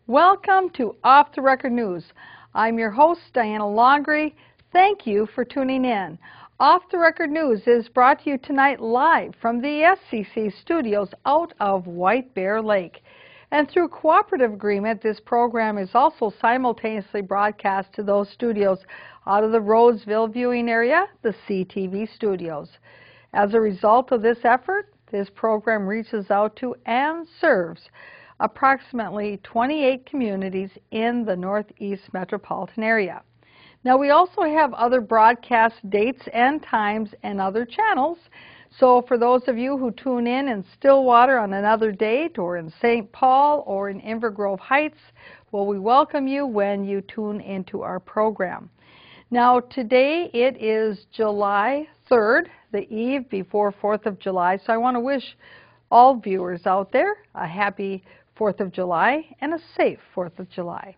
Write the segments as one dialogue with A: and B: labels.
A: Welcome to Off the Record News. I'm your host, Diana Longry. Thank you for tuning in. Off the Record News is brought to you tonight live from the SCC studios out of White Bear Lake. And through cooperative agreement, this program is also simultaneously broadcast to those studios out of the Roseville viewing area, the CTV studios. As a result of this effort, this program reaches out to and serves approximately 28 communities in the Northeast metropolitan area. Now, we also have other broadcast dates and times and other channels. So for those of you who tune in Stillwater on another date, or in St. Paul, or in Inver Grove Heights, well, we welcome you when you tune into our program. Now, today it is July 3rd, the eve before 4th of July, so I want to wish all viewers out there a happy 4th of July and a safe 4th of July.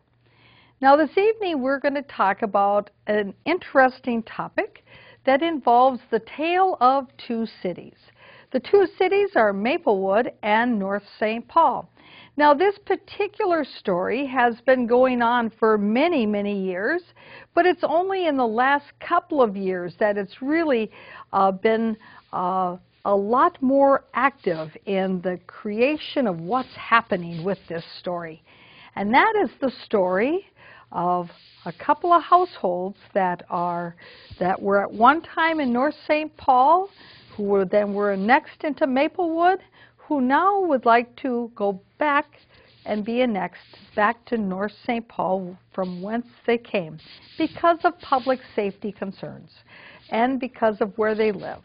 A: Now, this evening we're going to talk about an interesting topic that involves the tale of two cities. The two cities are Maplewood and North St. Paul. Now, this particular story has been going on for many, many years, but it's only in the last couple of years that it's really been a lot more active in the creation of what's happening with this story. And that is the story of a couple of households that were at one time in North St. Paul, who then were annexed into Maplewood, who now would like to go back and be annexed back to North St. Paul from whence they came because of public safety concerns and because of where they live.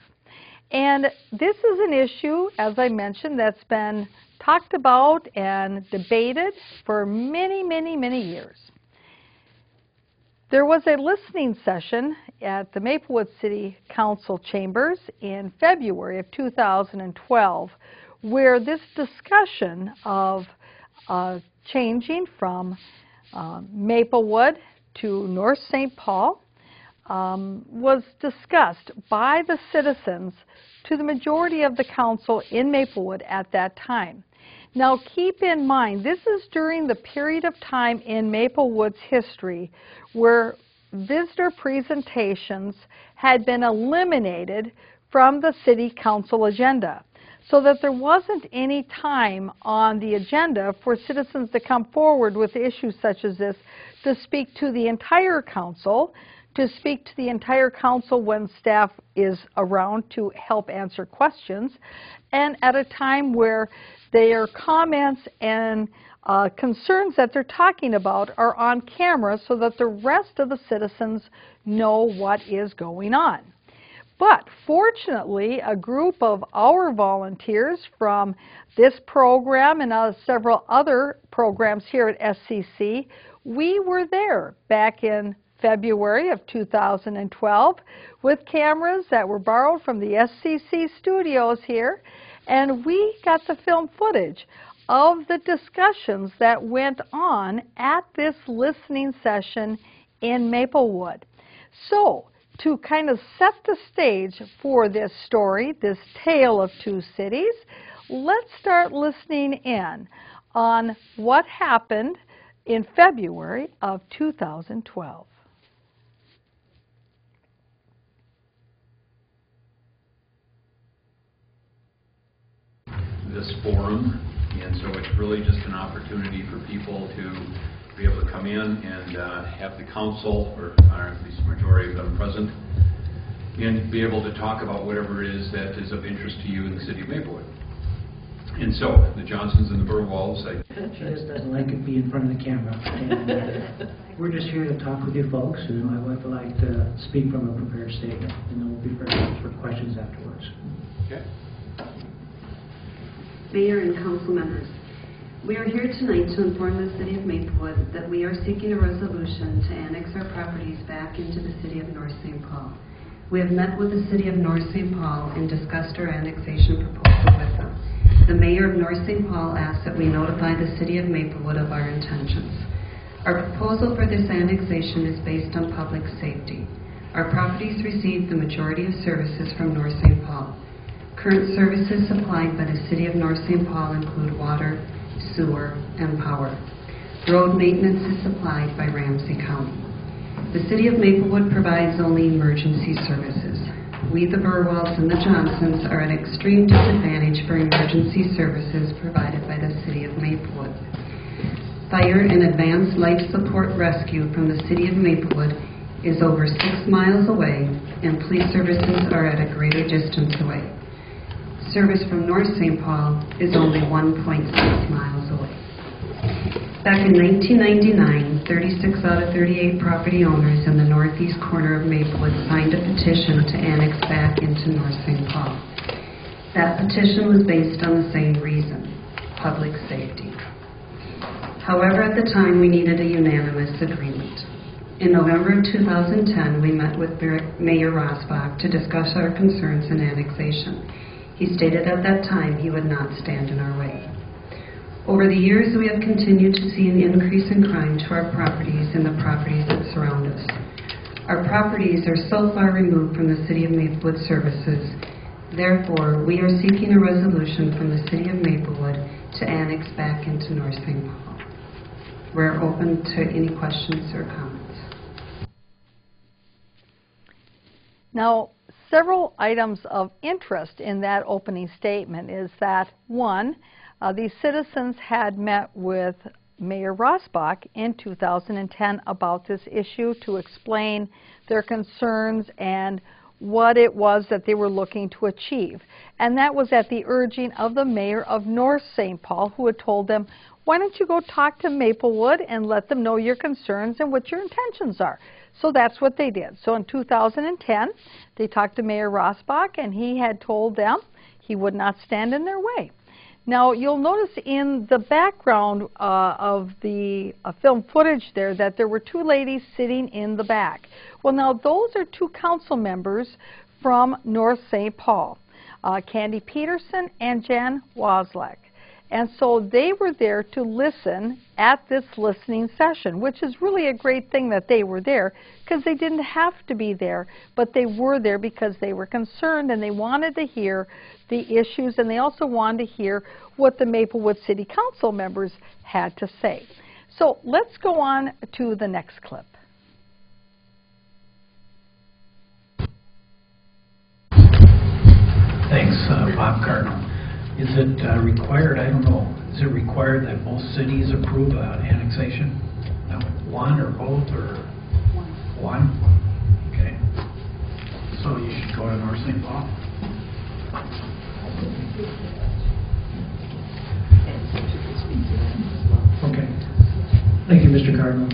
A: And this is an issue, as I mentioned, that's been talked about and debated for many, many, many years. There was a listening session at the Maplewood City Council chambers in February of 2012 where this discussion of changing from Maplewood to North St. Paul was discussed by the citizens to the majority of the council in Maplewood at that time. Now, keep in mind, this is during the period of time in Maplewood's history where visitor presentations had been eliminated from the city council agenda, so that there wasn't any time on the agenda for citizens to come forward with issues such as this to speak to the entire council, to speak to the entire council when staff is around to help answer questions, and at a time where their comments and concerns that they're talking about are on camera so that the rest of the citizens know what is going on. But fortunately, a group of our volunteers from this program and several other programs here at SCC, we were there back in February of 2012 with cameras that were borrowed from the SCC studios here, and we got the film footage of the discussions that went on at this listening session in Maplewood. So, to kind of set the stage for this story, this tale of two cities, let's start listening in on what happened in February of 2012.
B: This forum, and so it's really just an opportunity for people to be able to come in and have the council, or at least the majority of them present, and be able to talk about whatever it is that is of interest to you in the city of Maplewood. And so, the Johnsons and the Burwalls,
C: She just doesn't like it being in front of the camera. And, we're just here to talk with you folks, and my wife would like to speak from a prepared statement, and then we'll be ready for questions afterwards.
B: Okay.
D: Mayor and council members, we are here tonight to inform the City of Maplewood that we are seeking a resolution to annex our properties back into the City of North St. Paul. We have met with the City of North St. Paul and discussed our annexation proposal with them. The Mayor of North St. Paul asked that we notify the City of Maplewood of our intentions. Our proposal for this annexation is based on public safety. Our properties receive the majority of services from North St. Paul. Current services supplied by the City of North St. Paul include water, sewer, and power. Road maintenance is supplied by Ramsey County. The City of Maplewood provides only emergency services. We, the Burwells and the Johnsons, are at extreme disadvantage for emergency services provided by the City of Maplewood. Fire and advanced life support rescue from the City of Maplewood is over 6 miles away, and police services are at a greater distance away. Service from North St. Paul is only 1.6 miles away. Back in 1999, 36 out of 38 property owners in the northeast corner of Maplewood signed a petition to annex back into North St. Paul. That petition was based on the same reason, public safety. However, at the time, we needed a unanimous agreement. In November of 2010, we met with Mayor Rosbach to discuss our concerns in annexation. He stated at that time he would not stand in our way. Over the years, we have continued to see an increase in crime to our properties and the properties that surround us. Our properties are so far removed from the City of Maplewood services. Therefore, we are seeking a resolution from the City of Maplewood to annex back into North St. Paul. We're open to any questions or comments.
A: Now, several items of interest in that opening statement is that, one, these citizens had met with Mayor Rosbach in 2010 about this issue to explain their concerns and what it was that they were looking to achieve. And that was at the urging of the mayor of North St. Paul, who had told them, why don't you go talk to Maplewood and let them know your concerns and what your intentions are. So that's what they did. So in 2010, they talked to Mayor Rosbach, and he had told them he would not stand in their way. Now, you'll notice in the background of the film footage there that there were two ladies sitting in the back. Well, now, those are two council members from North St. Paul, Candy Peterson and Jan Wozlak. And so they were there to listen at this listening session, which is really a great thing that they were there, because they didn't have to be there, but they were there because they were concerned and they wanted to hear the issues, and they also wanted to hear what the Maplewood City Council members had to say. So let's go on to the next clip.
C: Thanks, Bob Cardinal. Is it required, I don't know, is it required that both cities approve annexation? No, one or both or? One. Okay. So you should go to North St. Paul? Okay. Thank you, Mr. Cardinal.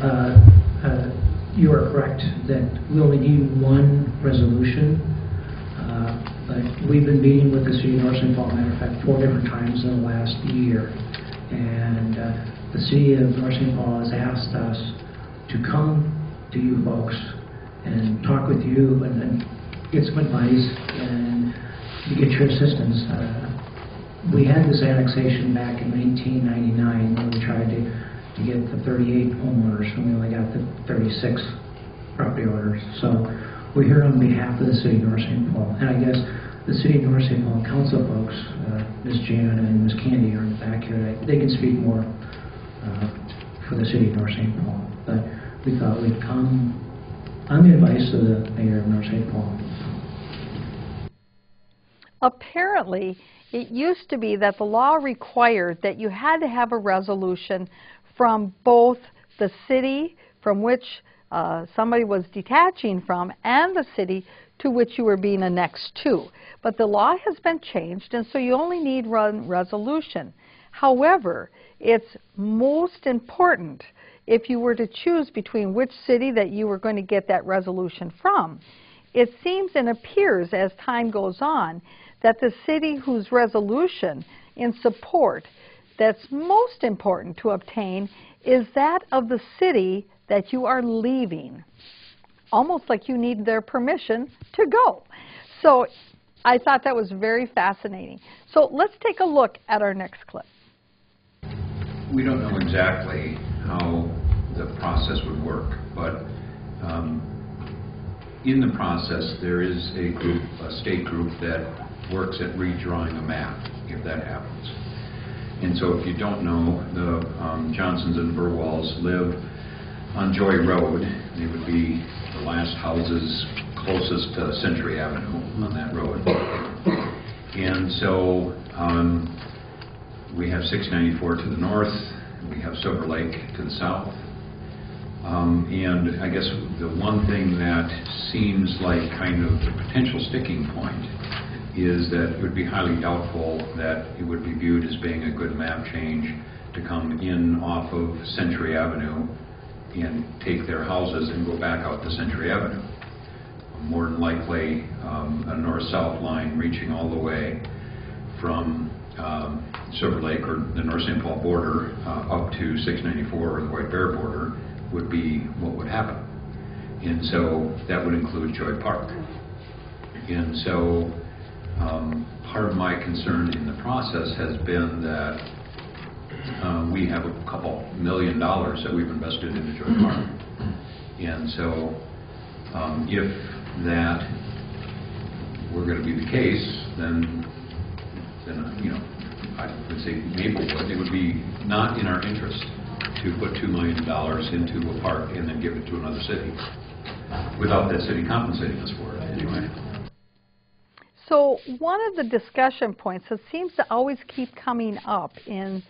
C: You are correct that we only need one resolution. But we've been meeting with the City of North St. Paul, matter of fact, 4 different times in the last year. And the City of North St. Paul has asked us to come to you folks and talk with you and get some advice and to get your assistance. We had this annexation back in 1999 when we tried to get the 38 homeowners, and we only got the 36 property owners. So we're here on behalf of the City of North St. Paul. And I guess the City of North St. Paul Council folks, Ms. Jan and Ms. Candy are in the back here. They can speak more for the City of North St. Paul. But we thought we'd come on the advice of the Mayor of North St. Paul.
A: Apparently, it used to be that the law required that you had to have a resolution from both the city from which somebody was detaching from and the city to which you were being annexed to. But the law has been changed, and so you only need one resolution. However, it's most important if you were to choose between which city that you were going to get that resolution from. It seems and appears as time goes on that the city whose resolution in support that's most important to obtain is that of the city that you are leaving. Almost like you need their permission to go. So I thought that was very fascinating. So let's take a look at our next clip.
B: We don't know exactly how the process would work, but in the process there is a group, a state group that works at redrawing a map, if that happens. And so if you don't know, the Johnsons and Burwalls live on Joy Road. They would be the last houses closest to Century Avenue on that road. And so we have 694 to the north, we have Silver Lake to the south. And I guess the one thing that seems like kind of the potential sticking point is that it would be highly doubtful that it would be viewed as being a good map change to come in off of Century Avenue and take their houses and go back out to Century Avenue. More than likely a north-south line reaching all the way from Silver Lake or the North St. Paul border up to 694 or the White Bear border would be what would happen. And so that would include Joy Park. And so part of my concern in the process has been that we have a couple $1 million that we've invested into Joy Park. And so if that were going to be the case, then you know, I would say Maplewood, it would be not in our interest to put $2 million into a park and then give it to another city without that city compensating us for it anyway.
A: So one of the discussion points that seems to always keep coming up in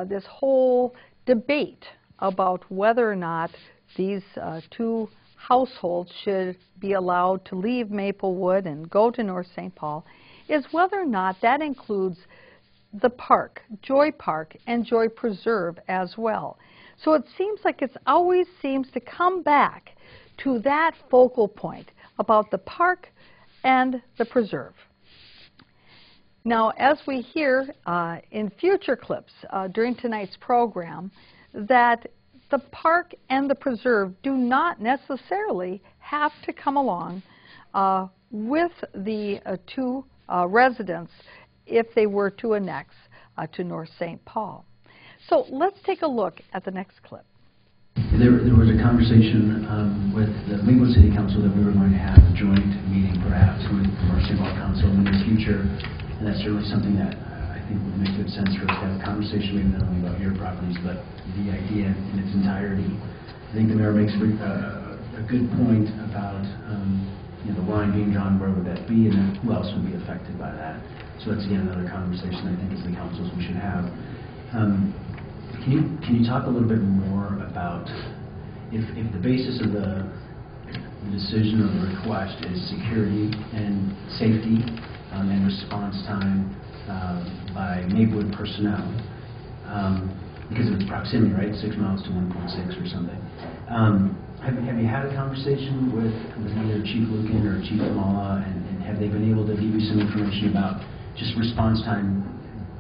A: this whole debate about whether or not these two households should be allowed to leave Maplewood and go to North St. Paul is whether or not that includes the park, Joy Park, and Joy Preserve as well. So it seems like it always seems to come back to that focal point about the park and the preserve. Now, as we hear in future clips during tonight's program, that the park and the preserve do not necessarily have to come along with the two residents if they were to annex to North St. Paul. So let's take a look at the next clip.
E: There was a conversation with the Maplewood City Council that we were going to have a joint meeting perhaps with the North St. Paul Council in the future, and that's certainly something that I think would make good sense for us to have a conversation, maybe not only about your properties, but the idea in its entirety. I think the mayor makes a good point about you know, the line being drawn, where would that be, and then who else would be affected by that. So that's again another conversation I think as the councils we should have. Can you talk a little bit more about if the basis of the decision or the request is security and safety and response time by Maplewood personnel, because of its proximity, right? 6 miles to 1.6 or something. Have you had a conversation with either Chief Lucan or Chief Kamala, and have they been able to give you some information about just response time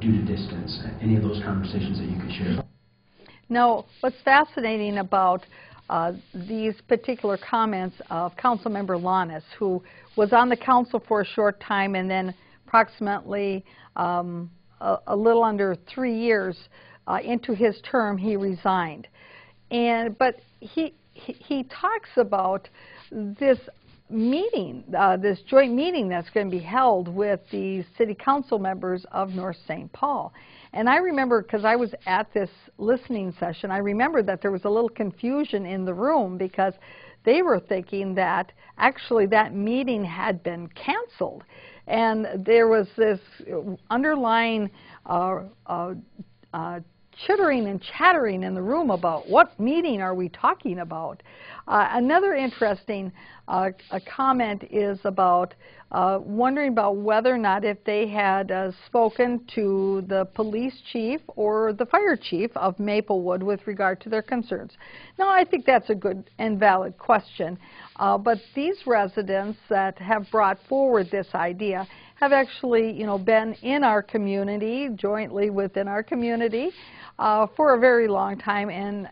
E: due to distance? Any of those conversations that you could share?
A: Now, what's fascinating about these particular comments of Councilmember Lanis, who was on the council for a short time and then approximately a little under 3 years into his term, he resigned. But he talks about this meeting, this joint meeting that's going to be held with the city council members of North St. Paul. And I remember, because I was at this listening session, I remember that there was a little confusion in the room because they were thinking that actually that meeting had been canceled. And there was this underlying chittering and chattering in the room about what meeting are we talking about. Another interesting comment is about wondering about whether or not if they had spoken to the police chief or the fire chief of Maplewood with regard to their concerns. Now, I think that's a good and valid question, but these residents that have brought forward this idea have actually, you know, been in our community, jointly within our community, for a very long time, and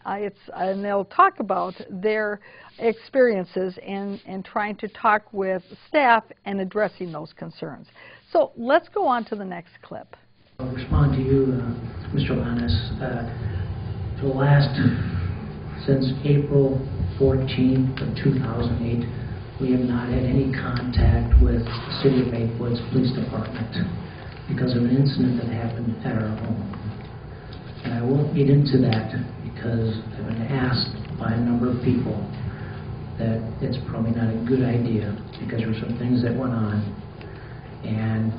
A: they'll talk about their experiences in trying to talk with staff and addressing those concerns. So let's go on to the next clip.
C: I'll respond to you, Mr. Lanis. Since April 14th of 2008, we have not had any contact with the City of Maplewood's police department because of an incident that happened at our home. And I won't get into that because I've been asked by a number of people that it's probably not a good idea because there were some things that went on.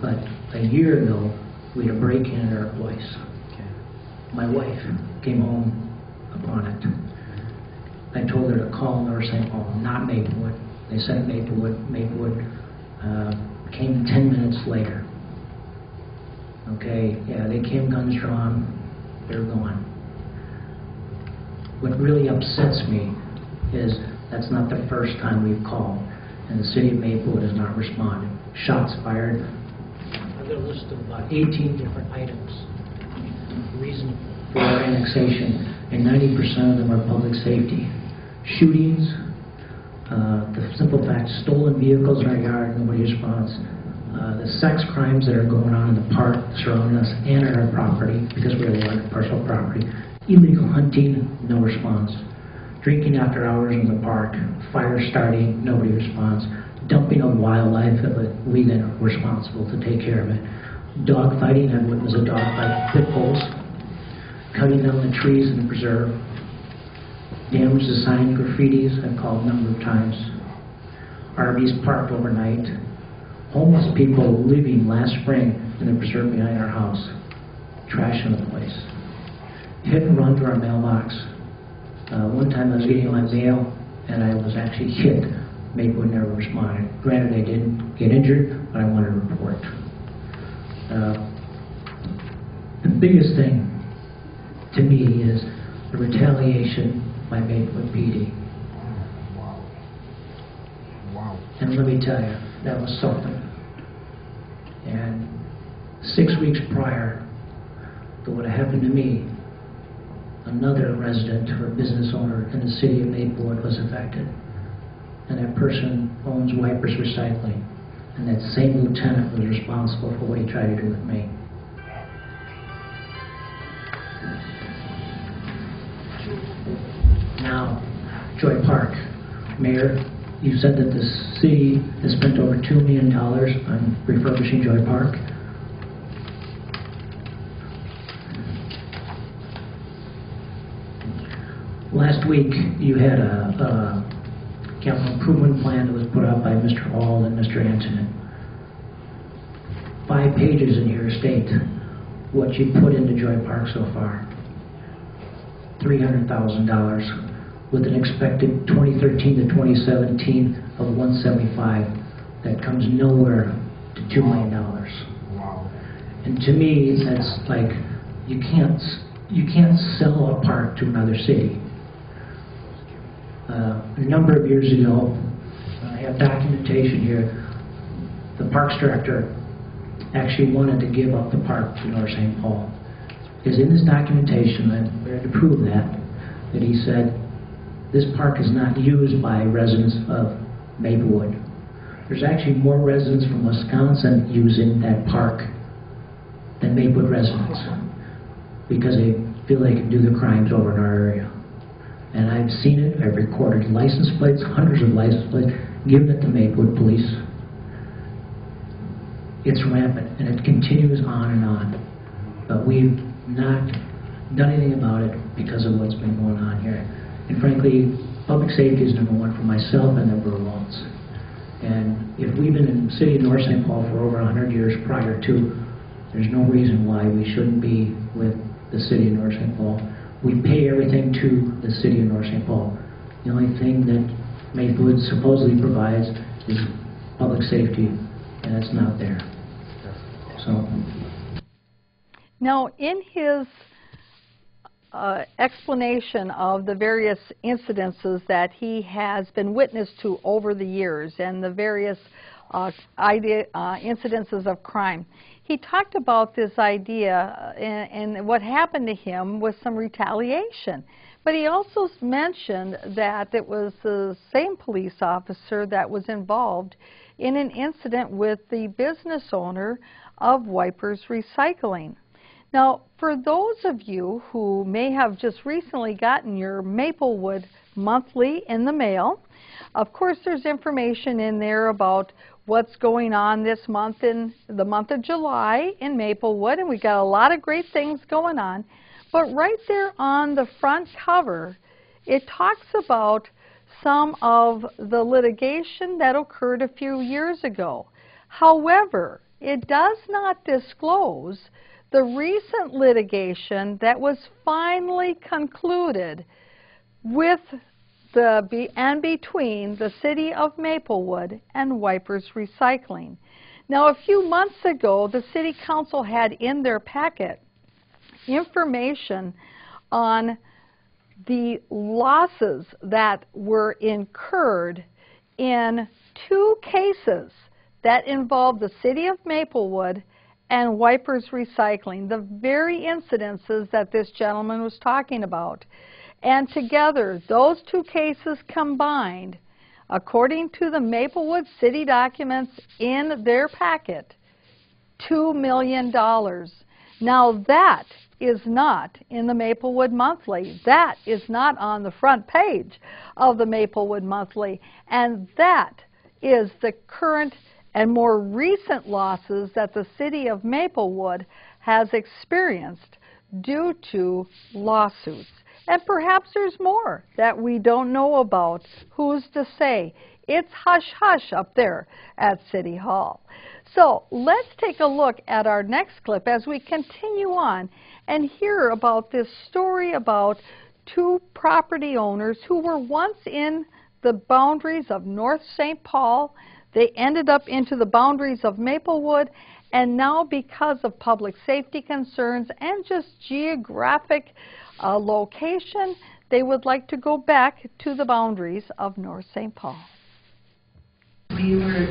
C: But a year ago, we had a break-in at our place. My wife came home upon it. I told her to call North St. Paul, not Maplewood. They sent Maplewood. Maplewood came 10 minutes later. Okay, yeah, they came guns drawn. They're gone. What really upsets me is that's not the first time we've called, and the city of Maplewood has not responded. Shots fired. I've got a list of about 18 different items. Reason for annexation, and 90% of them are public safety. Shootings, the simple fact, stolen vehicles in our yard, nobody responds. The sex crimes that are going on in the park surrounding us and on our property, because we have a lot of personal property. Illegal hunting, no response. Drinking after hours in the park, fire starting, nobody responds. Dumping of wildlife, we then are responsible to take care of it. Dog fighting, I've witnessed a dog fight, pit bulls. Cutting down the trees in the preserve. Damage to sign graffitis, I've called a number of times. RVs parked overnight. Homeless people living last spring in the preserve behind our house. Trash in the place. Hit and run to our mailbox. One time I was getting my mail and I was actually hit. Maplewood never responded. Granted, I didn't get injured, but I wanted to report. The biggest thing to me is the retaliation by Maplewood PD.
F: Wow.
C: And let me tell you, that was something. And 6 weeks prior to what happened to me, another resident or business owner in the city of Maplewood was affected. And that person owns Wipers Recycling. And that same lieutenant was responsible for what he tried to do with me. Now, Joy Park. Mayor, you said that the city has spent over $2 million on refurbishing Joy Park. Last week, you had a capital improvement plan that was put out by Mr. Hall and Mr. Antonin. 5 pages in here state what you put into Joy Park so far. $300,000 with an expected 2013 to 2017 of 175. That comes nowhere to $2 million.
F: Wow.
C: And to me, that's like you can't sell a park to another city. A number of years ago, I have documentation here, the Parks Director actually wanted to give up the park to North St. Paul. Because in this documentation, and we had to prove that he said, this park is not used by residents of Maplewood. There's actually more residents from Wisconsin using that park than Maplewood residents, because they feel they can do the crimes over in our area. And I've seen it, I've recorded license plates, hundreds of license plates, given it to Maplewood Police. It's rampant, and it continues on and on. But we've not done anything about it because of what's been going on here. And frankly, public safety is number one for myself and the Burlons. And if we've been in the city of North St. Paul for over 100 years prior to, there's no reason why we shouldn't be with the city of North St. Paul. We pay everything to the city of North St. Paul. The only thing that Maplewood supposedly provides is public safety, and that's not there. So.
A: Now, in his explanation of the various incidences that he has been witness to over the years and the various incidences of crime, he talked about this idea and what happened to him was some retaliation. But he also mentioned that it was the same police officer that was involved in an incident with the business owner of Wipers Recycling. Now, for those of you who may have just recently gotten your Maplewood Monthly in the mail, of course there's information in there about what's going on this month in the month of July in Maplewood, and we got a lot of great things going on. But right there on the front cover, it talks about some of the litigation that occurred a few years ago. However, it does not disclose the recent litigation that was finally concluded with between the City of Maplewood and Wipers Recycling. Now, a few months ago, the City Council had in their packet information on the losses that were incurred in 2 cases that involved the City of Maplewood and Wipers Recycling, the very incidences that this gentleman was talking about. And together, those 2 cases combined, according to the Maplewood City documents in their packet, $2 million. Now that is not in the Maplewood Monthly. That is not on the front page of the Maplewood Monthly. And that is the current and more recent losses that the City of Maplewood has experienced due to lawsuits. And perhaps there's more that we don't know about. Who's to say? It's hush-hush up there at City Hall. So let's take a look at our next clip as we continue on and hear about this story about 2 property owners who were once in the boundaries of North St. Paul. They ended up into the boundaries of Maplewood, and now because of public safety concerns and just geographic location, they would like to go back to the boundaries of North St. Paul.
D: We were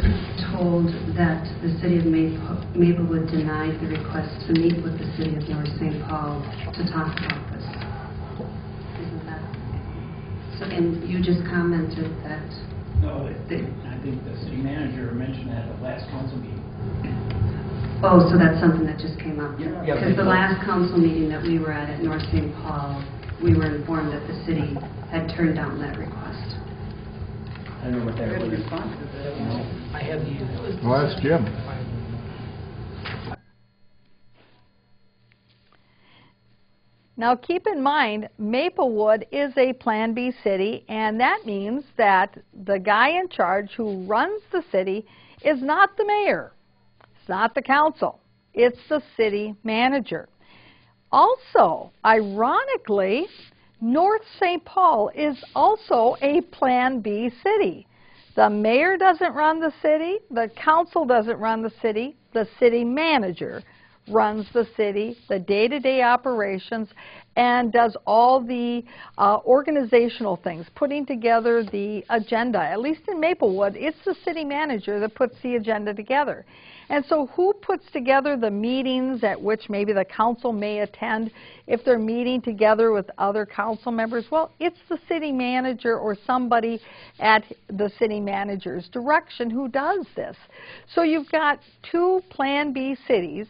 D: told that the City of Maplewood denied the request to meet with the City of North St. Paul to talk about this. Isn't that? So, and you just commented that.
G: No, I think the city manager mentioned that at the last council meeting.
D: Oh, so that's something that just came up?
G: Yeah.
D: Because the last council meeting that we were at North St. Paul, we were informed that the city had turned down that request.
E: I don't know what that was.
G: I have the email.
F: Well, that's Jim.
A: Now keep in mind, Maplewood is a Plan B city, and that means that the guy in charge who runs the city is not the mayor. It's not the council. It's the city manager. Also, ironically, North St. Paul is also a Plan B city. The mayor doesn't run the city, the council doesn't run the city manager runs the city, the day-to-day operations, and does all the organizational things, putting together the agenda. At least in Maplewood, it's the city manager that puts the agenda together. And so who puts together the meetings at which maybe the council may attend if they're meeting together with other council members? Well, it's the city manager or somebody at the city manager's direction who does this. So you've got 2 Plan B cities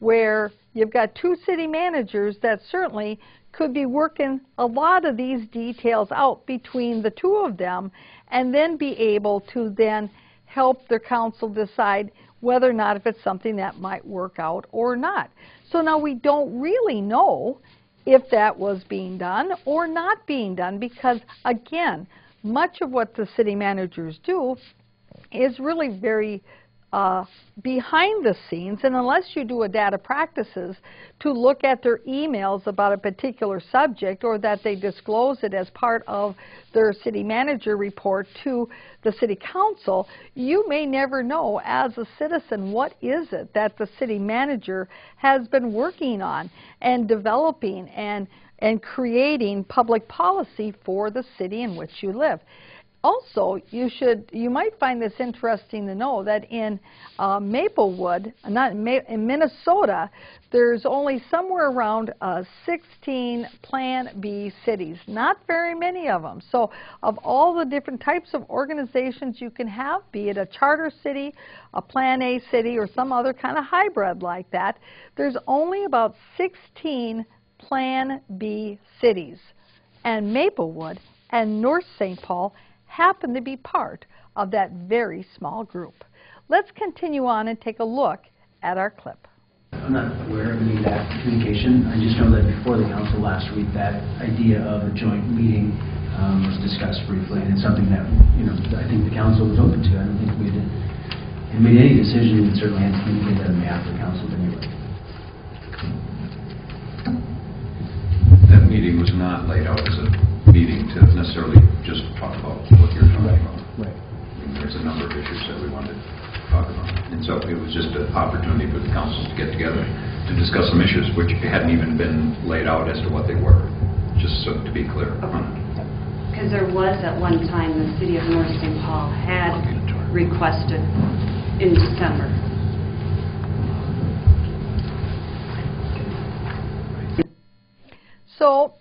A: where you've got 2 city managers that certainly could be working a lot of these details out between the 2 of them, and then be able to then help their council decide whether or not if it's something that might work out or not. So now we don't really know if that was being done or not being done, because again, much of what the city managers do is really very behind the scenes, and unless you do a data practices to look at their emails about a particular subject, or that they disclose it as part of their city manager report to the city council, you may never know as a citizen what is it that the city manager has been working on and developing and creating public policy for the city in which you live. Also, you might find this interesting to know that in Maplewood, in Minnesota, there's only somewhere around 16 Plan B cities, not very many of them. So of all the different types of organizations you can have, be it a charter city, a Plan A city, or some other kind of hybrid like that, there's only about 16 Plan B cities. And Maplewood and North St. Paul happen to be part of that very small group. Let's continue on and take a look at our clip.
E: I'm not aware of any of that communication. I just know that before the council last week, that idea of a joint meeting was discussed briefly, and it's something that, you know, I think the council was open to. I don't think we had made any decision, and certainly had to communicate that on behalf of the council anyway.
B: That meeting was not laid out as a meeting to necessarily just talk about what you're talking about.
E: Right.
B: There's a number of issues that we wanted to talk about. And so it was just an opportunity for the councils to get together to discuss some issues which hadn't even been laid out as to what they were, just so to be clear.
D: Because there was at one time the city of North St. Paul had requested in December.
A: So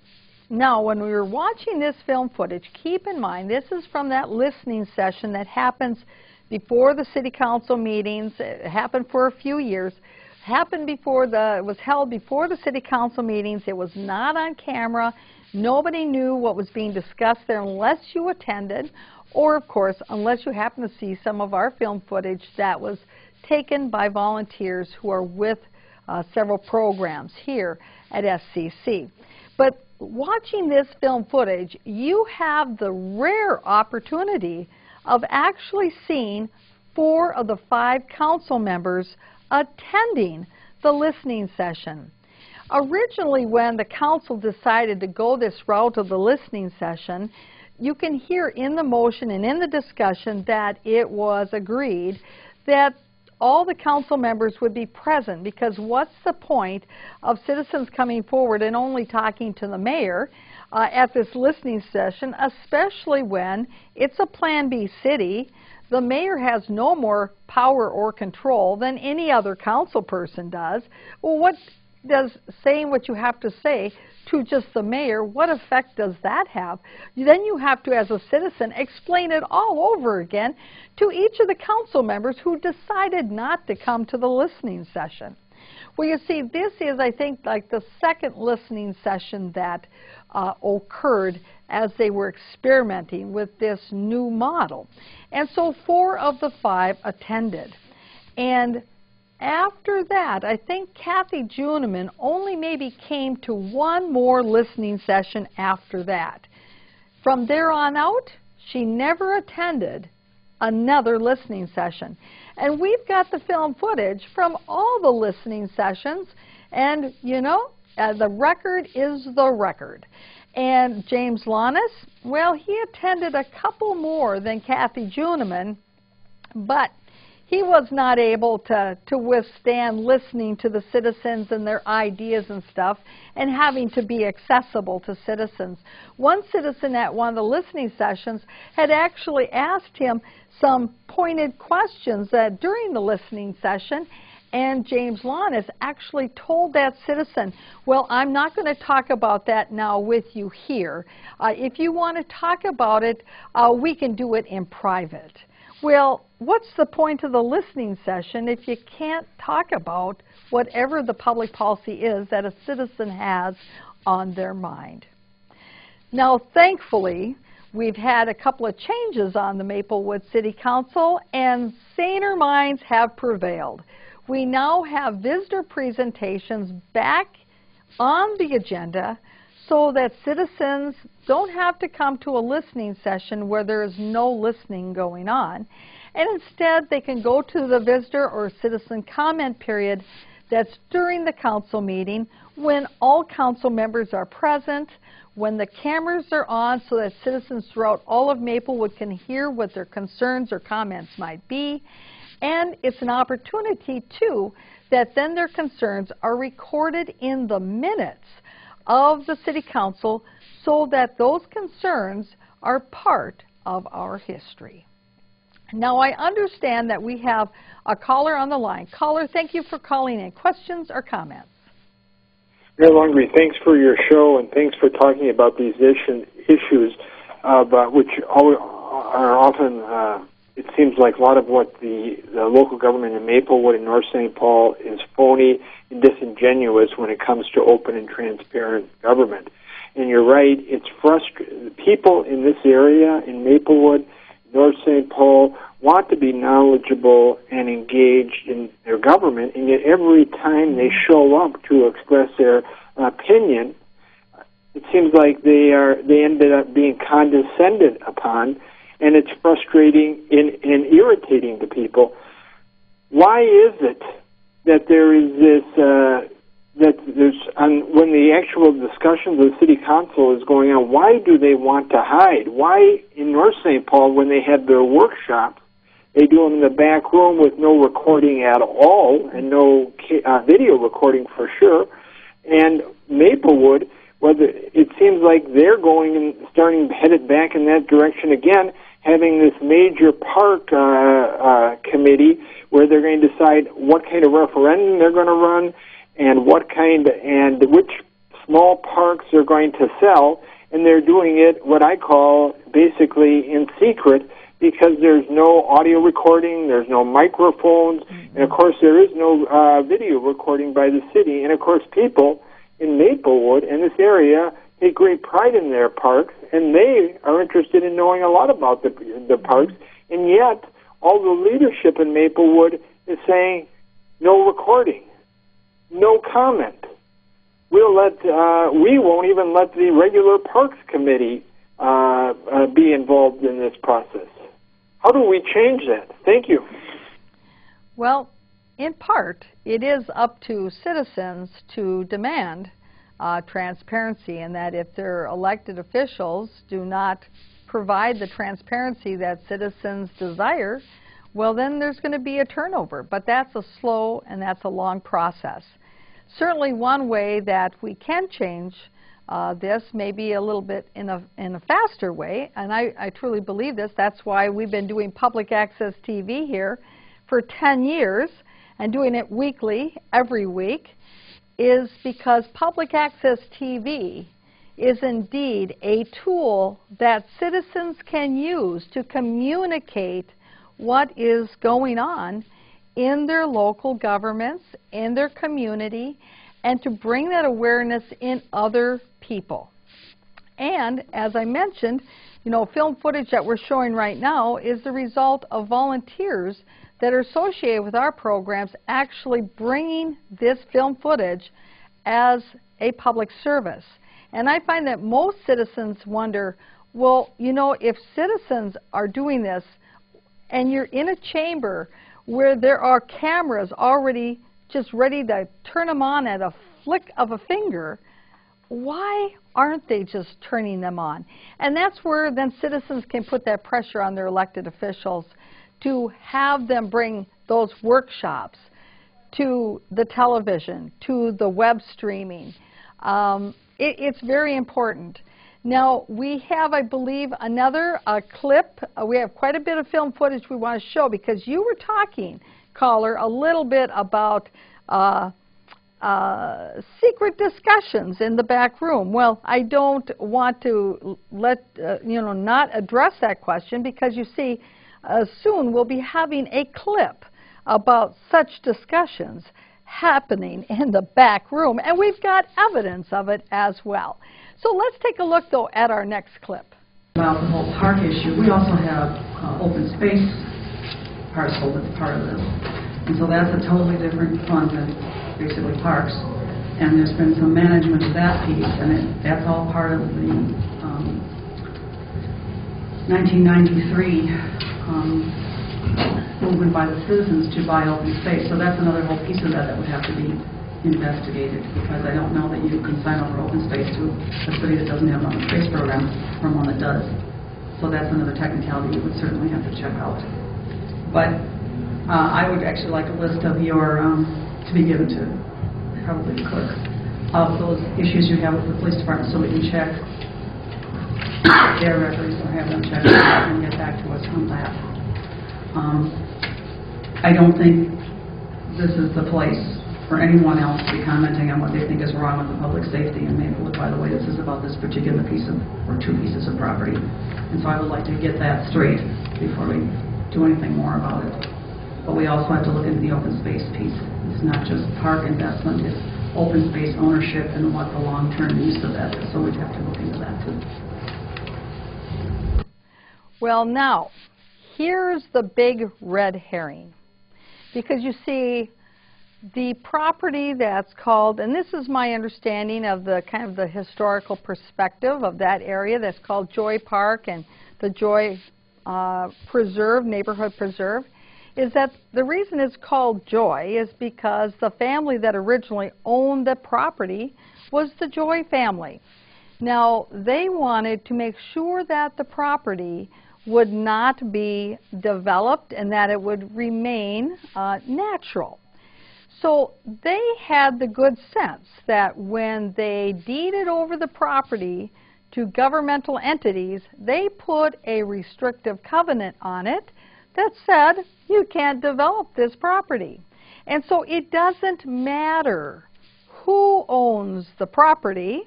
A: now when we were watching this film footage, keep in mind this is from that listening session that happens before the city council meetings. It happened for a few years. It was held before the city council meetings. It was not on camera. Nobody knew what was being discussed there unless you attended, or of course, unless you happen to see some of our film footage that was taken by volunteers who are with several programs here at SCC. But watching this film footage, you have the rare opportunity of actually seeing 4 of the 5 council members attending the listening session. Originally, when the council decided to go this route of the listening session, you can hear in the motion and in the discussion that it was agreed that all the council members would be present, because what's the point of citizens coming forward and only talking to the mayor at this listening session, especially when it's a Plan B city. The mayor has no more power or control than any other council person does. Well, what does saying what you have to say to just the mayor, what effect does that have? Then you have to, as a citizen, explain it all over again to each of the council members who decided not to come to the listening session. Well, you see, this is, I think, like the second listening session that occurred as they were experimenting with this new model. And so 4 of the 5 attended. And after that, I think Kathy Juniman only maybe came to 1 more listening session after that. From there on out, she never attended another listening session. And we've got the film footage from all the listening sessions, and you know, the record is the record. And James Lannis, well, he attended a couple more than Kathy Juniman, but he was not able to withstand listening to the citizens and their ideas and stuff and having to be accessible to citizens. One citizen at one of the listening sessions had actually asked him some pointed questions during the listening session, and James Lannis actually told that citizen, well, I'm not going to talk about that now with you here. If you want to talk about it, we can do it in private. Well, what's the point of the listening session if you can't talk about whatever the public policy is that a citizen has on their mind? Now, thankfully, we've had a couple of changes on the Maplewood City Council, and saner minds have prevailed. We now have visitor presentations back on the agenda so that citizens don't have to come to a listening session where there is no listening going on. And instead, they can go to the visitor or citizen comment period that's during the council meeting when all council members are present, when the cameras are on so that citizens throughout all of Maplewood can hear what their concerns or comments might be. And it's an opportunity, too, that then their concerns are recorded in the minutes of the City Council so that those concerns are part of our history. Now, I understand that we have a caller on the line. Caller, thank you for calling in. Questions or comments?
H: Mayor Longley, thanks for your show and thanks for talking about these issues, which are often, it seems like a lot of what the local government in Maplewood and North St. Paul is phony and disingenuous when it comes to open and transparent government. And you're right, it's frustrating. People in this area, in Maplewood, North St. Paul, want to be knowledgeable and engaged in their government, and yet every time they show up to express their opinion, it seems like they ended up being condescended upon, and it's frustrating and irritating to people. Why is it that there is this, when the actual discussions of the city council is going on, why do they want to hide? Why in North St. Paul, when they have their workshops, they do them in the back room with no recording at all and no video recording for sure, and Maplewood, whether it seems like they're going and headed back in that direction again, having this major park committee where they're going to decide what kind of referendum they're going to run and which small parks they're going to sell, and they're doing it what I call basically in secret, because there's no audio recording, there's no microphones, and of course there is no video recording by the city, and of course people in Maplewood and this area take great pride in their parks, and they are interested in knowing a lot about the parks, and yet all the leadership in Maplewood is saying no recording, no comment. We won't even let the regular Parks Committee be involved in this process. How do we change that? Thank you.
A: Well, in part, it is up to citizens to demand transparency, and that if their elected officials do not provide the transparency that citizens desire, well, then there's going to be a turnover. But that's a slow and that's a long process. Certainly one way that we can change this, maybe a little bit in a faster way, and I truly believe this. That's why we've been doing public access TV here for 10 years and doing it weekly, every week, is because public access TV is indeed a tool that citizens can use to communicate what is going on in their local governments, in their community, and to bring that awareness in other people. And as I mentioned, film footage that we're showing right now is the result of volunteers that are associated with our programs actually bringing this film footage as a public service. And I find that most citizens wonder, well, if citizens are doing this and you're in a chamber where there are cameras already just ready to turn them on at a flick of a finger, why aren't they just turning them on? And that's where then citizens can put that pressure on their elected officials to have them bring those workshops to the television, to the web streaming. It's very important. Now, we have, I believe, another clip. We have quite a bit of film footage we want to show, because you were talking, caller, a little bit about secret discussions in the back room. Well, I don't want to not address that question, because you see, soon we'll be having a clip about such discussions happening in the back room, and we've got evidence of it as well. So let's take a look, though, at our next clip.
I: About the whole park issue, we also have open space parcel that's part of this. And so that's a totally different fund than basically parks. And there's been some management of that piece, and that's all part of the 1993 movement by the citizens to buy open space. So that's another whole piece of that would have to be investigated, because I don't know that you can sign over open space to a city that doesn't have an open space program from one that does. So that's another technicality you would certainly have to check out. But I would actually like a list of your, to be given to probably the clerk, of those issues you have with the police department, so we can check their records or have them check and get back to us on that. I don't think this is the place for anyone else to be commenting on what they think is wrong with the public safety in Maplewood. By the way, this is about this particular piece of, or two pieces of property. And so I would like to get that straight before we do anything more about it. But we also have to look into the open space piece. It's not just park investment, it's open space ownership and what the long-term use of that is. So we'd have to look into that too.
A: Well, now, here's the big red herring. Because you see, the property that's called, and this is my understanding of the kind of the historical perspective of that area, that's called Joy Park and the Joy Preserve, Neighborhood Preserve, is that the reason it's called Joy is because the family that originally owned the property was the Joy family. Now, they wanted to make sure that the property would not be developed and that it would remain natural. So they had the good sense that when they deeded over the property to governmental entities, they put a restrictive covenant on it that said you can't develop this property. And so it doesn't matter who owns the property.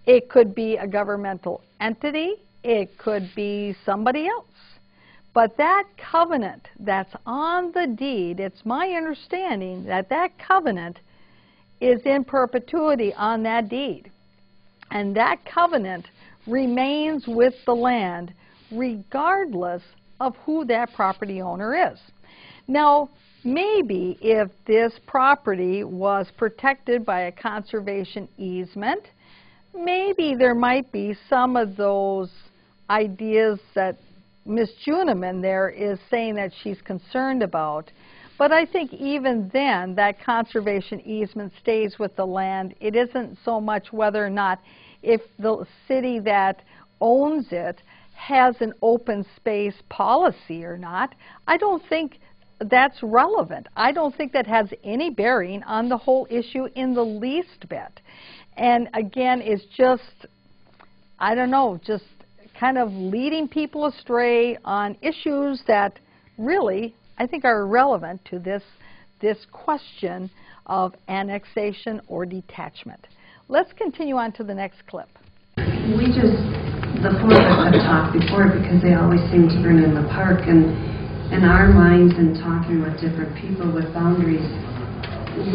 A: It could be a governmental entity. It could be somebody else. But that covenant that's on the deed, it's my understanding that that covenant is in perpetuity on that deed. And that covenant remains with the land regardless of who that property owner is. Now, maybe if this property was protected by a conservation easement, maybe there might be some of those ideas that Ms. Juneman there is saying that she's concerned about. But I think even then, that conservation easement stays with the land. It isn't so much whether or not if the city that owns it has an open space policy or not. I don't think that's relevant. I don't think that has any bearing on the whole issue in the least bit. And again, it's just, I don't know, just kind of leading people astray on issues that really, I think, are irrelevant to this question of annexation or detachment. Let's continue on to the next clip.
D: The four of us have talked before because they always seem to bring in the park, and in our minds and talking with different people with boundaries,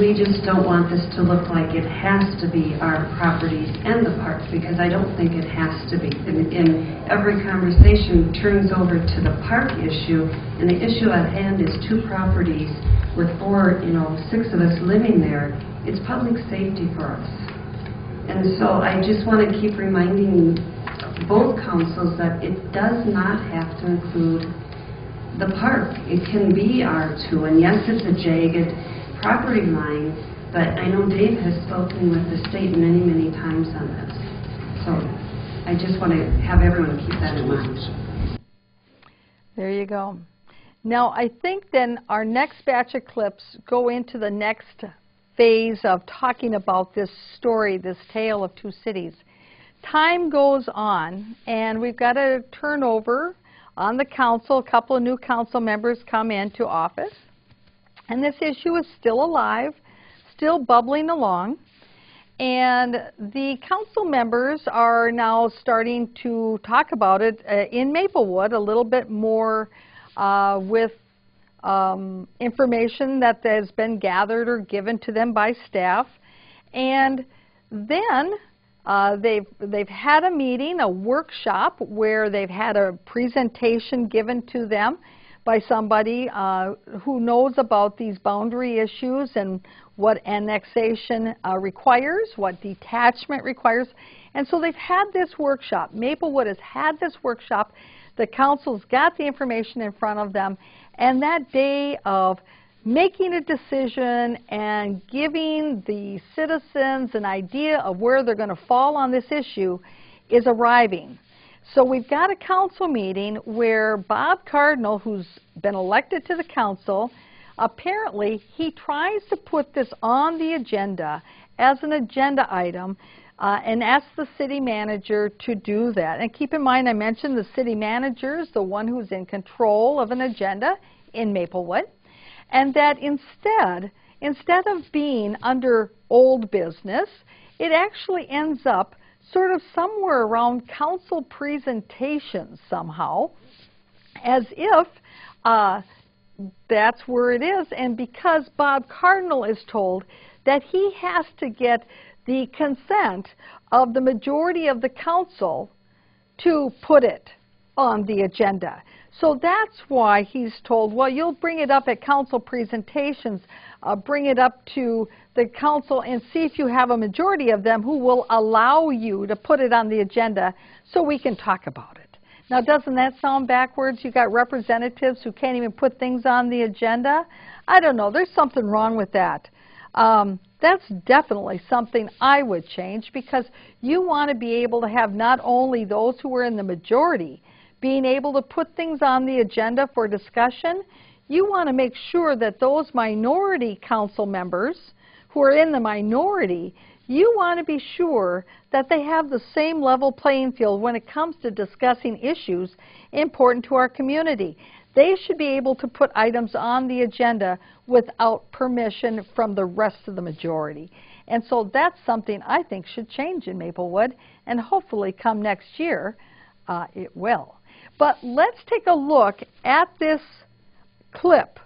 D: we just don't want this to look like it has to be our properties and the park, because I don't think it has to be. In every conversation turns over to the park issue, and the issue at hand is two properties with six of us living there. It's public safety for us. And so I just want to keep reminding both councils that it does not have to include the park. It can be R2, and yes, it's a jagged property line, but I know Dave has spoken with the state many, many times on this. So I just want to have everyone keep that in mind.
A: There you go. Now, I think then our next batch of clips go into the next phase of talking about this story, this tale of two cities. Time goes on, and we've got a turnover on the council. A couple of new council members come into office. And this issue is still alive, still bubbling along. And the council members are now starting to talk about it in Maplewood a little bit more with information that has been gathered or given to them by staff. And then they've had a meeting, a workshop, where they've had a presentation given to them by somebody who knows about these boundary issues and what annexation requires, what detachment requires. And so they've had this workshop. Maplewood has had this workshop. The council's got the information in front of them. And that day of making a decision and giving the citizens an idea of where they're going to fall on this issue is arriving. So we've got a council meeting where Bob Cardinal, who's been elected to the council, apparently he tries to put this on the agenda as an agenda item and asks the city manager to do that. And keep in mind, I mentioned the city manager is the one who's in control of an agenda in Maplewood, and that instead of being under old business, it actually ends up sort of somewhere around council presentations somehow, as if that's where it is. And because Bob Cardinal is told that he has to get the consent of the majority of the council to put it on the agenda. So that's why he's told, well, you'll bring it up at council presentations, bring it up to the council and see if you have a majority of them who will allow you to put it on the agenda so we can talk about it. Now, doesn't that sound backwards? You got representatives who can't even put things on the agenda? I don't know. There's something wrong with that. That's definitely something I would change, because you want to be able to have not only those who are in the majority being able to put things on the agenda for discussion, you want to make sure that those minority council members who are in the minority, you want to be sure that they have the same level playing field when it comes to discussing issues important to our community. They should be able to put items on the agenda without permission from the rest of the majority. And so that's something I think should change in Maplewood, and hopefully come next year it will. But let's take a look at this clip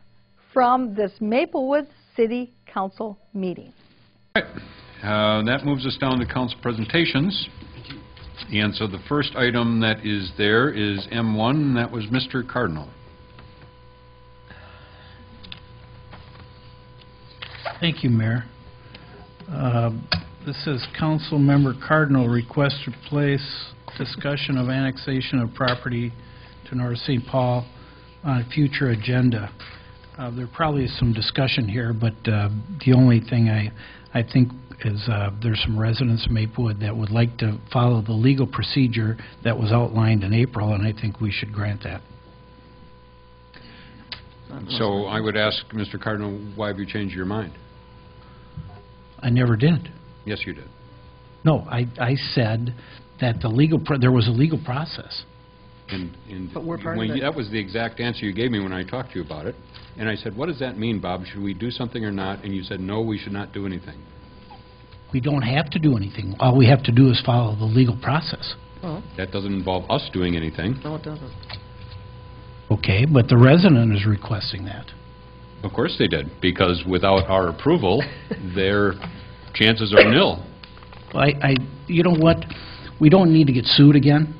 A: from this Maplewood City Council meeting.
B: All right. That moves us down to council presentations. And so the first item that is there is M1, and that was Mr. Cardinal.
G: Thank you, Mayor. This is Council Member Cardinal request to place discussion of annexation of property to North St. Paul on a future agenda. There probably is some discussion here, but the only thing I think is there's some residents of Maplewood that would like to follow the legal procedure that was outlined in April, and I think we should grant that.
B: So I would ask Mr. Cardinal, why have you changed your mind?
G: I never did.
B: Yes, you did.
G: No, I said that there was a legal process.
B: But we're part of it. That was the exact answer you gave me when I talked to you about it. And I said, what does that mean, Bob? Should we do something or not? And you said, no, we should not do anything.
G: We don't have to do anything. All we have to do is follow the legal process.
J: Oh,
B: That doesn't involve us doing anything.
J: no, it doesn't.
G: Okay, but the resident is requesting that.
B: Of course they did, because without our approval, their chances are nil.
G: Well, you know what? We don't need to get sued again.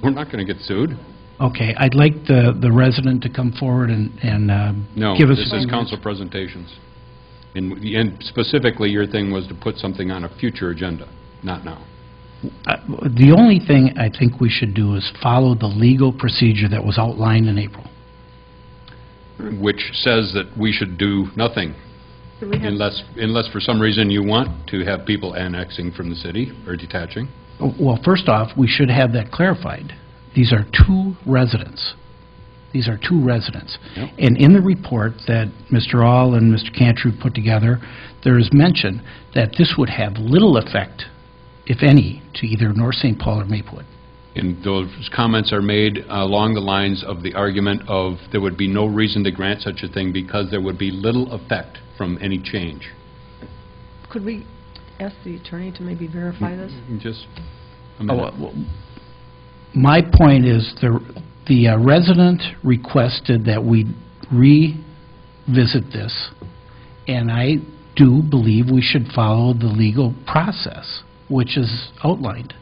B: We're not going to get sued.
G: Okay, I'd like the resident to come forward and
B: No,
G: give us
B: this
G: a
B: is
G: few
B: council presentations. And specifically, your thing was to put something on a future agenda, not now.
G: The only thing I think we should do is follow the legal procedure that was outlined in April.
B: Which says that we should do nothing,
J: Do we have,
B: unless for some reason you want to have people annexing from the city or detaching.
G: Well, first off, we should have that clarified. These are two residents. These are two residents.
B: Yep.
G: And in the report that Mr. All and Mr. Cantrud put together, there is mention that this would have little effect, if any, to either North St. Paul or Maplewood.
B: And those comments are made along the lines of the argument of there would be no reason to grant such a thing because there would be little effect from any change.
J: could we ask the attorney to maybe verify this?
B: Just a minute.
G: My point is the resident requested that we revisit this, and I do believe we should follow the legal process, which is outlined.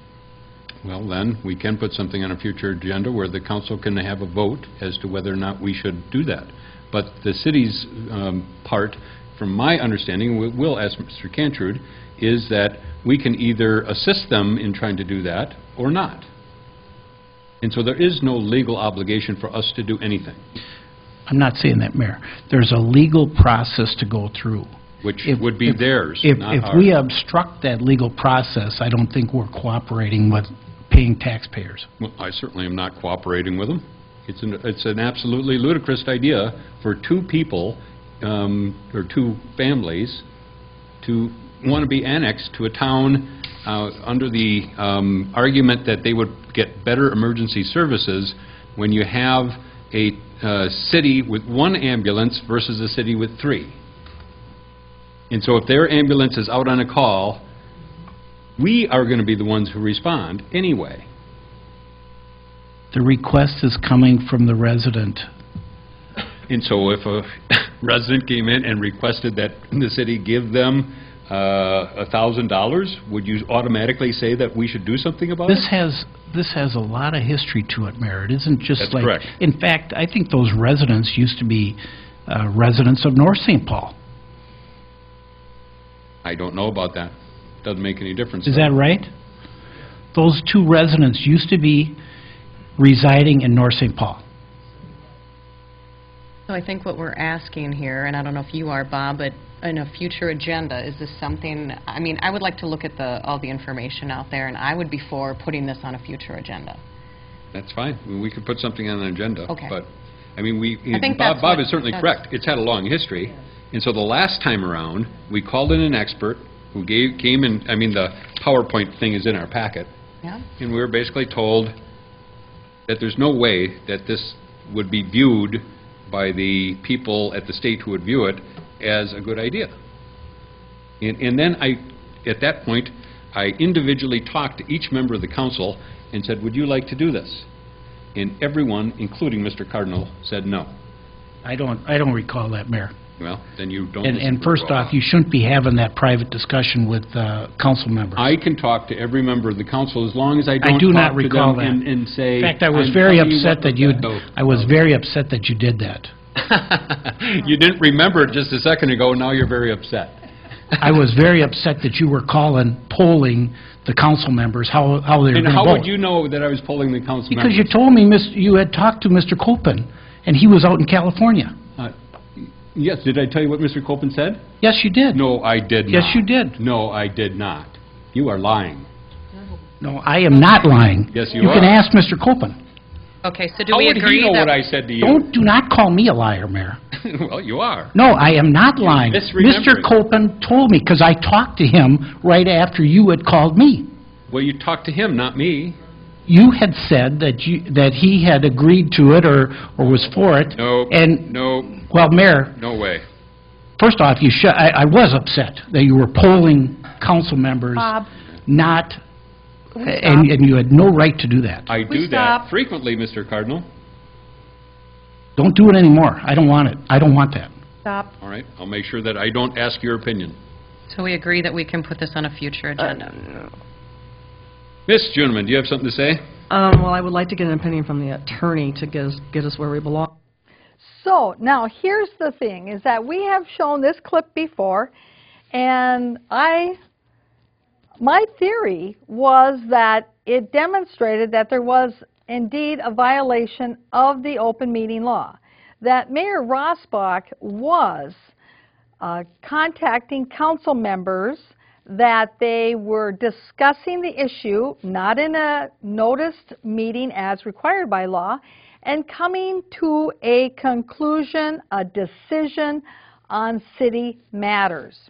B: Well, then, we can put something on a future agenda where the council can have a vote as to whether or not we should do that. But the city's part, from my understanding, we'll ask Mr. Cantrud, is that we can either assist them in trying to do that or not. And so there is no legal obligation for us to do anything.
G: I'm not saying that, Mayor. There's a legal process to go through.
B: Which would be theirs, not
G: If
B: ours.
G: we obstruct that legal process, I don't think we're cooperating with paying taxpayers.
B: Well, I certainly am not cooperating with them. It's an absolutely ludicrous idea for two people or two families to want to be annexed to a town under the argument that they would get better emergency services when you have a city with one ambulance versus a city with three. And so if their ambulance is out on a call, we are going to be the ones who respond anyway.
G: The request is coming from the resident.
B: And so if a resident came in and requested that the city give them $1,000, would you automatically say that we should do something about it?
G: This has a lot of history to it, Mayor. It isn't just
B: That's
G: like...
B: correct.
G: In fact, I think those residents used to be residents of North St. Paul.
B: I don't know about that. Doesn't make any difference.
G: Is that right? Those two residents used to be residing in North St. Paul.
K: So I think what we're asking here, and I don't know if you are, Bob, but in a future agenda, is this something, I mean, I would like to look at all the information out there, and I would be for putting this on a future agenda.
B: That's fine. I mean, we could put something on an agenda.
K: Okay.
B: But, I mean,
K: I think
B: Bob
K: that's
B: is certainly correct. It's had a long history. And so the last time around, we called in an expert who came in, I mean, the PowerPoint thing is in our packet.
K: Yeah.
B: And we were basically told that there's no way that this would be viewed by the people at the state who would view it as a good idea. And then at that point, I individually talked to each member of the council and said, would you like to do this? And everyone, including Mr. Cardinal, said no.
G: I don't recall that, Mayor.
B: Well, then you don't.
G: And first off, you shouldn't be having that private discussion with council members.
B: I can talk to every member of the council as long as I don't
G: I do not
B: talk to
G: recall
B: them
G: that.
B: and say.
G: In fact, I was
B: I'm
G: very
B: telling you
G: upset
B: what
G: that
B: the-
G: you.
B: No.
G: I was very upset that you did that.
B: You didn't remember it just a second ago. Now you're very upset.
G: I was very upset that you were polling the council members how they were going to
B: And
G: vote.
B: how would you know that I was polling the council
G: Because
B: members?
G: you told me you had talked to Mr. Copen, and he was out in California.
B: Yes, did I tell you what Mr. Copen said?
G: Yes, you did.
B: No, I did not.
G: Yes, you did.
B: No, I did not. You are lying.
G: No, I am not lying.
B: Yes, you
G: You can
B: are.
G: ask Mr. Copen.
K: Okay, so do
B: How
K: we
B: would
K: agree
B: he know
K: that...
B: what I said to you?
G: Do not call me a liar, Mayor.
B: Well, you are.
G: No, I am not lying.
B: misremembering.
G: Mr. Copen told me, because I talked to him right after you had called me.
B: Well, you talked to him, not me.
G: You had said that he had agreed to it or was for it.
B: No,
G: And,
B: no,
G: well, Mayor,
B: no way.
G: first off, I was upset that you were polling council members,
A: Bob,
G: not,
A: can we stop?
G: and you had no right to do that.
B: I do
A: stop?
B: that frequently, Mr. Cardinal.
G: Don't do it anymore. I don't want it. I don't want that.
A: Stop.
B: All right, I'll make sure that I don't ask your opinion.
K: So we agree that we can put this on a future agenda?
B: Miss Juneman, do you have something to say?
J: Well, I would like to get an opinion from the attorney to get us where we belong.
A: So now here's the thing, is that we have shown this clip before, and my theory was that it demonstrated that there was indeed a violation of the open meeting law, that Mayor Rossbach was contacting council members, that they were discussing the issue, not in a noticed meeting as required by law, and coming to a conclusion, a decision on city matters.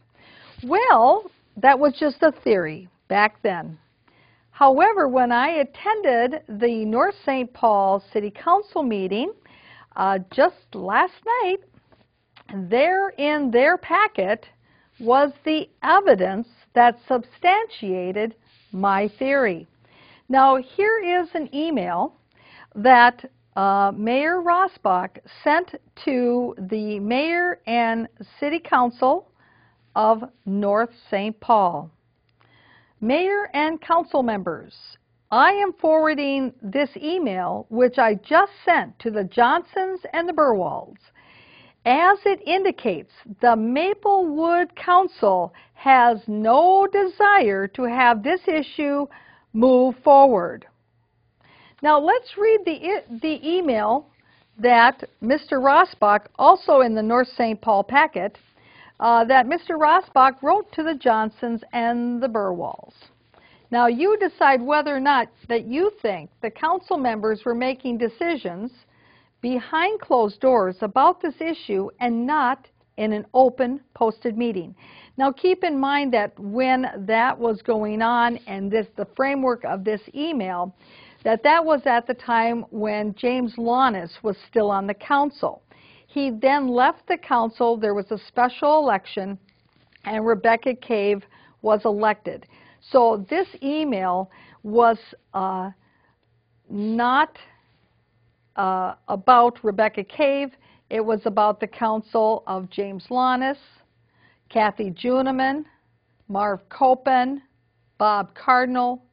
A: Well, that was just a theory back then. However, when I attended the North St. Paul City Council meeting just last night, there in their packet was the evidence that substantiated my theory. Now, here is an email that Mayor Rossbach sent to the Mayor and City Council of North St. Paul. Mayor and council members, I am forwarding this email, which I just sent to the Johnsons and the Burwalds. As it indicates, the Maplewood Council has no desire to have this issue move forward. Now let's read the email that Mr. Rossbach, also in the North St. Paul packet, that Mr. Rossbach wrote to the Johnsons and the Burwalds. Now you decide whether or not that you think the council members were making decisions behind closed doors about this issue and not in an open posted meeting. Now keep in mind that when that was going on and the framework of this email, that was at the time when James Lawless was still on the council. He then left the council, there was a special election, and Rebecca Cave was elected. So this email was not about Rebecca Cave. It was about the council of James Lawless, Kathy Juneman, Marv Copen, Bob Cardinal,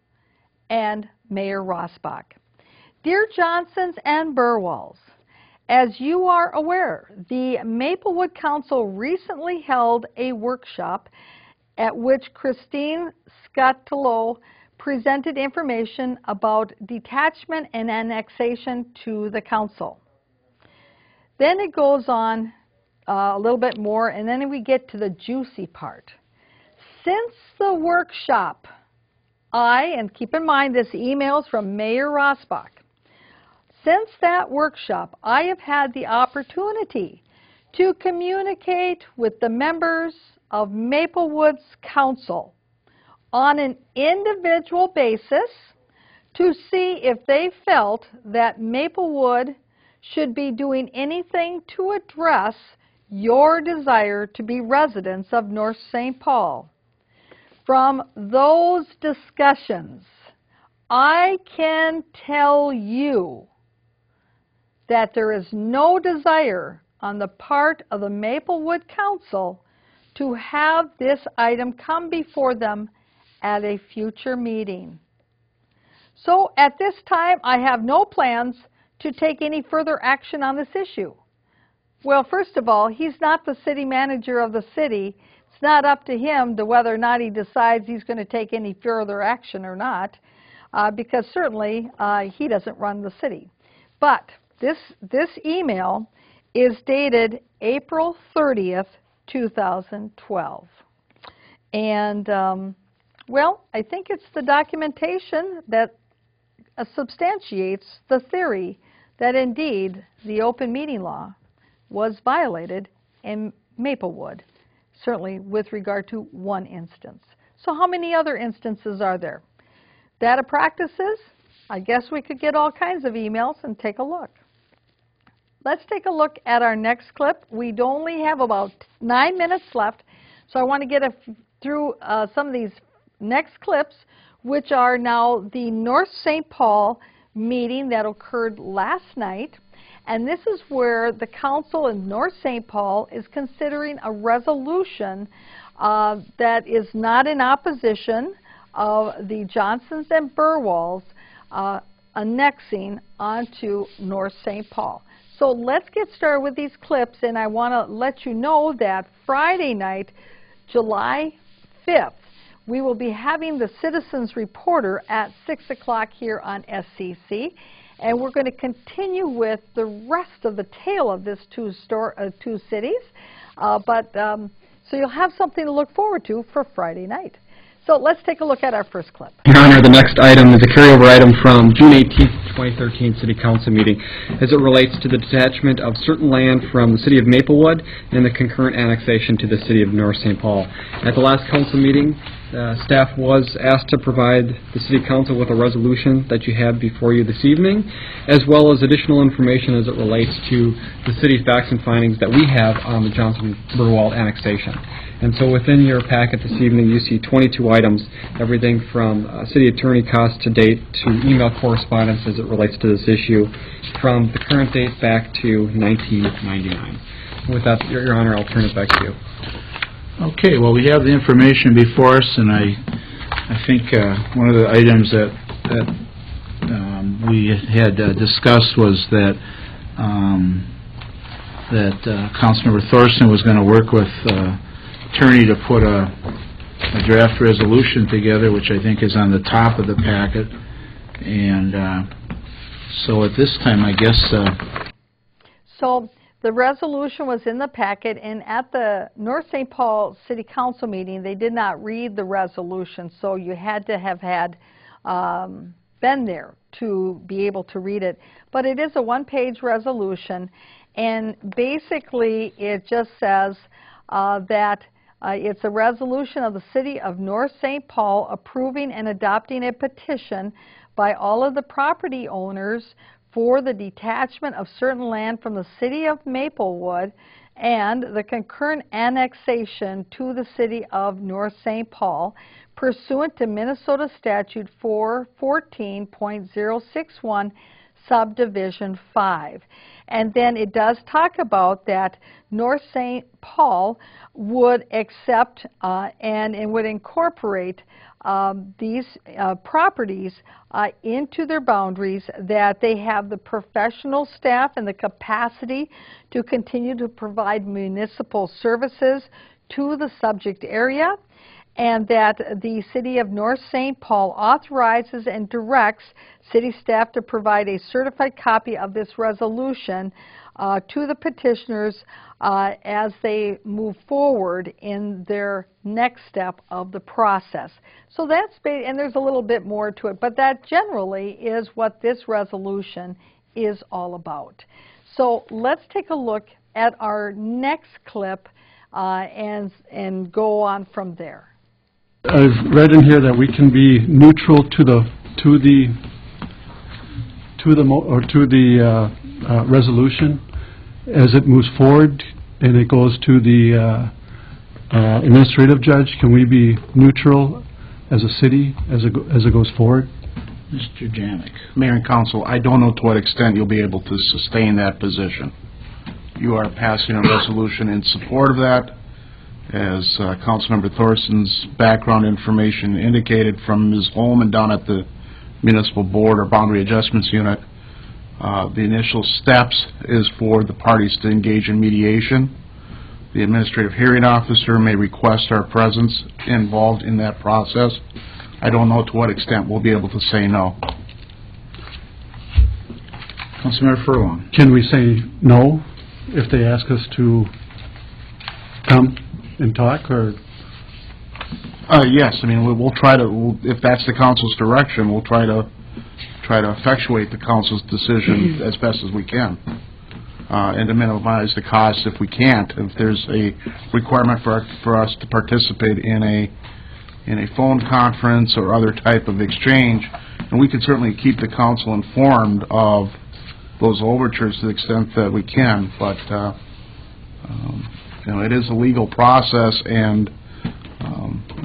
A: and Mayor Rossbach. Dear Johnsons and Burwalls, as you are aware, the Maplewood Council recently held a workshop at which Christine Scottello presented information about detachment and annexation to the council. Then it goes on a little bit more, and then we get to the juicy part. Since the workshop, and keep in mind this email is from Mayor Rossbach, since that workshop, I have had the opportunity to communicate with the members of Maplewood's council on an individual basis to see if they felt that Maplewood should be doing anything to address your desire to be residents of North St. Paul. From those discussions, I can tell you that there is no desire on the part of the Maplewood Council to have this item come before them at a future meeting. So at this time, I have no plans to take any further action on this issue. Well, first of all, he's not the city manager of the city. It's not up to him to whether or not he decides he's going to take any further action or not, because certainly he doesn't run the city. But this email is dated April 30th, 2012. And, well, I think it's the documentation that substantiates the theory that indeed the open meeting law was violated in Maplewood, certainly with regard to one instance. So how many other instances are there? Data practices, I guess we could get all kinds of emails and take a look. Let's take a look at our next clip. We only have about 9 minutes left, so I want to get through some of these next clips, which are now the North St. Paul meeting that occurred last night. And this is where the council in North St. Paul is considering a resolution that is not in opposition of the Johnsons and Burwalls annexing onto North St. Paul. So let's get started with these clips, and I want to let you know that Friday night, July 5th, we will be having the Citizens Reporter at 6 o'clock here on SCC. And we're going to continue with the rest of the tale of this two cities. So you'll have something to look forward to for Friday night. So let's take a look at our first clip.
L: Your Honor, the next item is a carryover item from June 18th, 2013 City Council meeting as it relates to the detachment of certain land from the City of Maplewood and the concurrent annexation to the City of North St. Paul. At the last council meeting, staff was asked to provide the City Council with a resolution that you have before you this evening, as well as additional information as it relates to the City facts and findings that we have on the Johnson-Burwald annexation. And so within your packet this evening, you see 22 items, everything from city attorney costs to date to email correspondence as it relates to this issue from the current date back to 1999. With that, Your Honor, I'll turn it back to you.
G: Okay, well, we have the information before us, and I think one of the items that we had discussed was that Councilmember Thorson was going to work with attorney to put a draft resolution together, which I think is on the top of the packet. And so at this time, I guess...
A: So the resolution was in the packet, and at the North St. Paul City Council meeting, they did not read the resolution, so you had to have had been there to be able to read it. But it is a one-page resolution, and basically it just says that it's a resolution of the City of North St. Paul approving and adopting a petition by all of the property owners for the detachment of certain land from the City of Maplewood and the concurrent annexation to the City of North St. Paul pursuant to Minnesota Statute 414.061, Subdivision 5. And then it does talk about that North St. Paul would accept and would incorporate these properties into their boundaries, that they have the professional staff and the capacity to continue to provide municipal services to the subject area, and that the City of North St. Paul authorizes and directs city staff to provide a certified copy of this resolution to the petitioners as they move forward in their next step of the process. So that's, and there's a little bit more to it, but that generally is what this resolution is all about. So let's take a look at our next clip and go on from there.
M: I've read in here that we can be neutral to the resolution as it moves forward and it goes to the administrative judge. Can we be neutral as a city as it goes forward?
F: Mr. Janik. Mayor and Council, I don't know to what extent you'll be able to sustain that position. You are passing a resolution in support of that. As Councilmember Thorson's background information indicated from Ms. Holman down at the Municipal Board or Boundary Adjustments Unit, the initial steps is for the parties to engage in mediation. The Administrative Hearing Officer may request our presence involved in that process. I don't know to what extent we'll be able to say no.
M: Councilmember Furlong. Can we say no if they ask us to come and talk, or?
F: Yes, I mean we'll try to. If that's the council's direction, we'll try to effectuate the council's decision as best as we can, and to minimize the cost if we can't. If there's a requirement for us to participate in a phone conference or other type of exchange, and we can certainly keep the council informed of those overtures to the extent that we can, but. You know, it is a legal process, and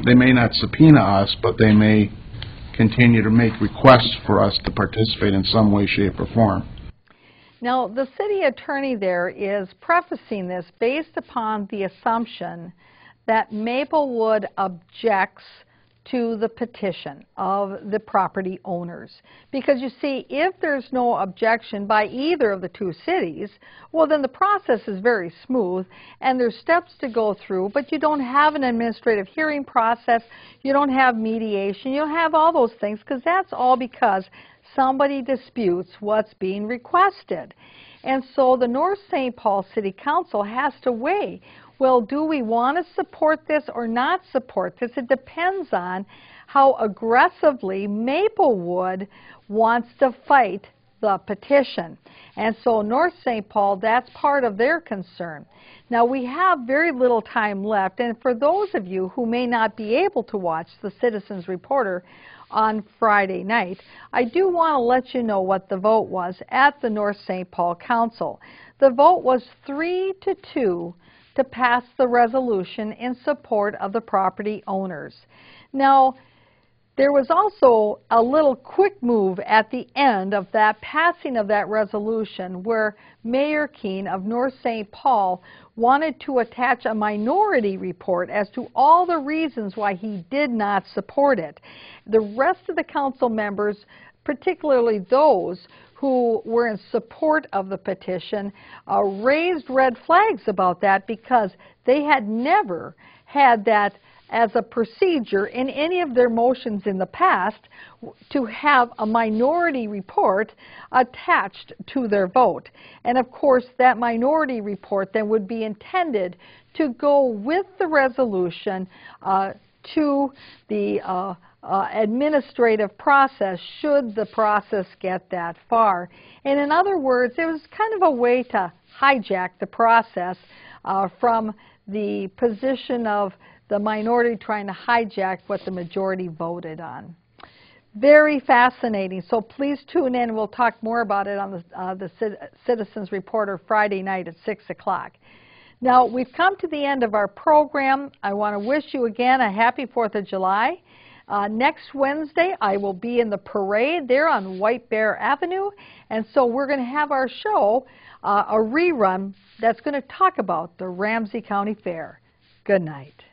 F: they may not subpoena us, but they may continue to make requests for us to participate in some way, shape, or form.
A: Now, the city attorney there is prefacing this based upon the assumption that Maplewood objects to the petition of the property owners. Because you see, if there's no objection by either of the two cities, well then the process is very smooth and there's steps to go through, but you don't have an administrative hearing process, you don't have mediation, you don't have all those things, because that's all because somebody disputes what's being requested. And so the North St. Paul City Council has to weigh, well, do we want to support this or not support this? It depends on how aggressively Maplewood wants to fight the petition. And so North St. Paul, that's part of their concern. Now, we have very little time left, and for those of you who may not be able to watch the Citizens Reporter on Friday night, I do want to let you know what the vote was at the North St. Paul Council. The vote was 3-2 to pass the resolution in support of the property owners. Now, there was also a little quick move at the end of that passing of that resolution where Mayor Keene of North St. Paul wanted to attach a minority report as to all the reasons why he did not support it. The rest of the council members, particularly those who were in support of the petition, raised red flags about that because they had never had that as a procedure in any of their motions in the past to have a minority report attached to their vote. And of course, that minority report then would be intended to go with the resolution to the administrative process should the process get that far. And in other words, it was kind of a way to hijack the process from the position of the minority trying to hijack what the majority voted on. Very fascinating. So please tune in. We'll talk more about it on the Citizens Reporter Friday night at 6 o'clock. Now, we've come to the end of our program. I want to wish you again a happy 4th of July. Next Wednesday, I will be in the parade there on White Bear Avenue, and so we're going to have our show, a rerun, that's going to talk about the Ramsey County Fair. Good night.